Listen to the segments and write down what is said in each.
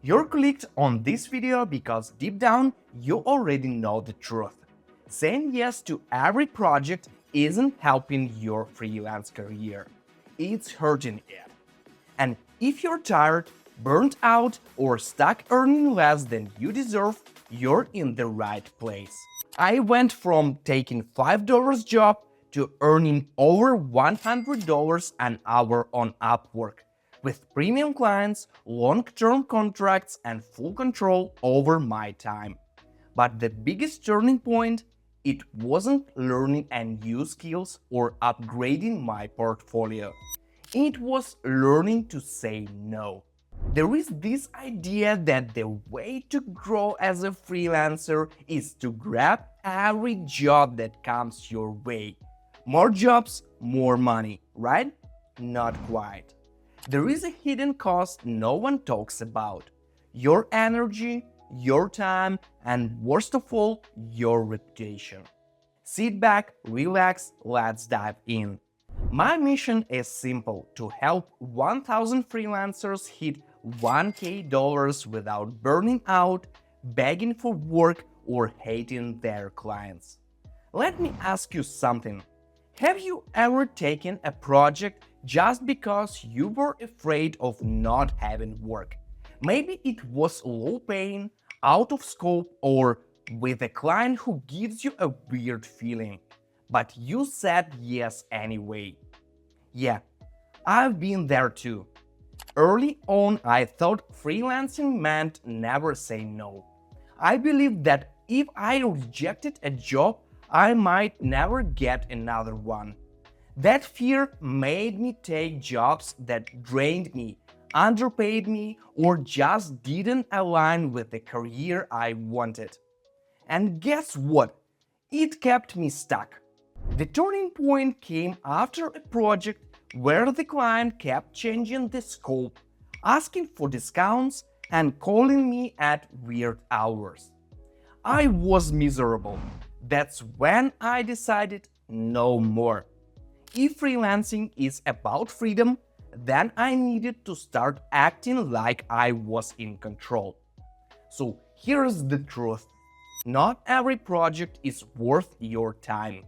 You clicked on this video because deep down you already know the truth. Saying yes to every project isn't helping your freelance career, it's hurting it. And if you're tired, burnt out, or stuck earning less than you deserve, you're in the right place. I went from taking $5 job to earning over $100 an hour on Upwork, with premium clients, long-term contracts, and full control over my time. But the biggest turning point, it wasn't learning a new skills or upgrading my portfolio. It was learning to say no. There is this idea that the way to grow as a freelancer is to grab every job that comes your way. More jobs, more money, right? Not quite. There is a hidden cost no one talks about. Your energy, your time, and worst of all, your reputation. Sit back, relax, let's dive in. My mission is simple: to help 1,000 freelancers hit $1K without burning out, begging for work, or hating their clients. Let me ask you something. Have you ever taken a project just because you were afraid of not having work? Maybe it was low paying, out of scope, or with a client who gives you a weird feeling, but you said yes anyway. Yeah, I've been there too. Early on, I thought freelancing meant never say no. I believed that if I rejected a job, I might never get another one. That fear made me take jobs that drained me, underpaid me, or just didn't align with the career I wanted. And guess what? It kept me stuck. The turning point came after a project where the client kept changing the scope, asking for discounts, and calling me at weird hours. I was miserable. That's when I decided no more. If freelancing is about freedom, then I needed to start acting like I was in control. So here's the truth. Not every project is worth your time.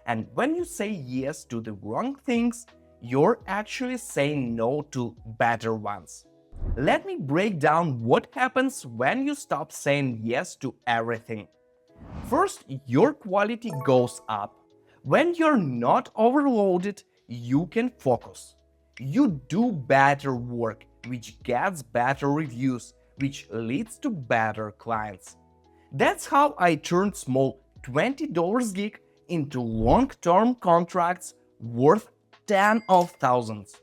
And when you say yes to the wrong things, you're actually saying no to better ones. Let me break down what happens when you stop saying yes to everything. First, your quality goes up. When you're not overloaded, you can focus. You do better work, which gets better reviews, which leads to better clients. That's how I turned small $20 gig into long-term contracts worth tens of thousands.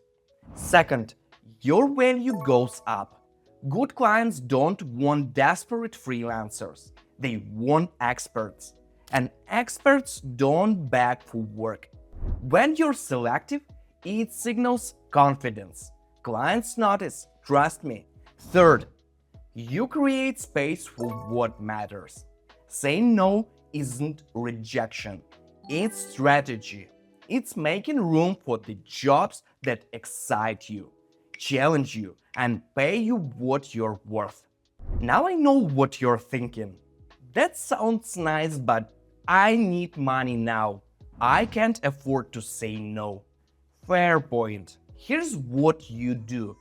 Second, your value goes up. Good clients don't want desperate freelancers. They want experts. And experts don't beg for work. When you're selective, it signals confidence. Clients notice, trust me. Third, you create space for what matters. Saying no isn't rejection, it's strategy. It's making room for the jobs that excite you, challenge you, and pay you what you're worth. Now I know what you're thinking. That sounds nice, but I need money now. I can't afford to say no. Fair point. Here's what you do.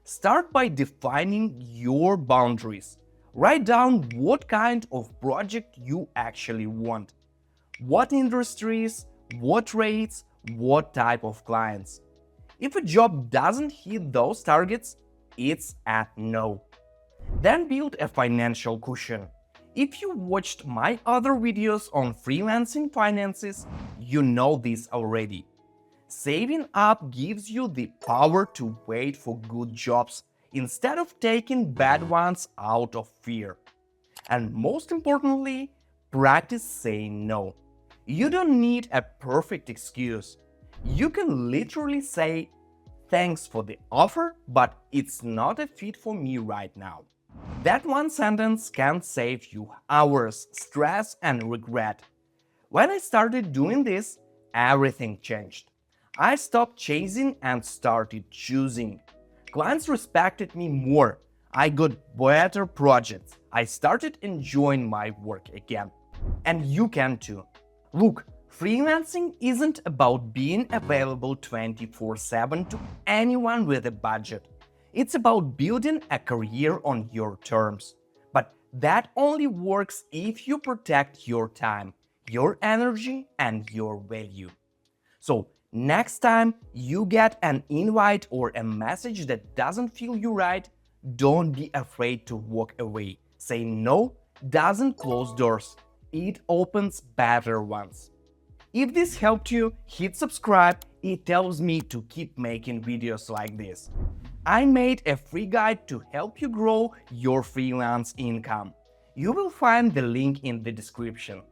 Start by defining your boundaries. Write down what kind of project you actually want. What industries, what rates, what type of clients. If a job doesn't hit those targets, it's a no. Then build a financial cushion. If you watched my other videos on freelancing finances, you know this already. Saving up gives you the power to wait for good jobs instead of taking bad ones out of fear. And most importantly, practice saying no. You don't need a perfect excuse. You can literally say, "Thanks for the offer, but it's not a fit for me right now." That one sentence can save you hours, stress, and regret. When I started doing this, everything changed. I stopped chasing and started choosing. Clients respected me more. I got better projects. I started enjoying my work again. And you can too. Look, freelancing isn't about being available 24/7 to anyone with a budget. It's about building a career on your terms. But that only works if you protect your time, your energy, and your value. So, next time you get an invite or a message that doesn't feel you right, don't be afraid to walk away. Saying no doesn't close doors, it opens better ones. If this helped you, hit subscribe, it tells me to keep making videos like this. I made a free guide to help you grow your freelance income. You will find the link in the description.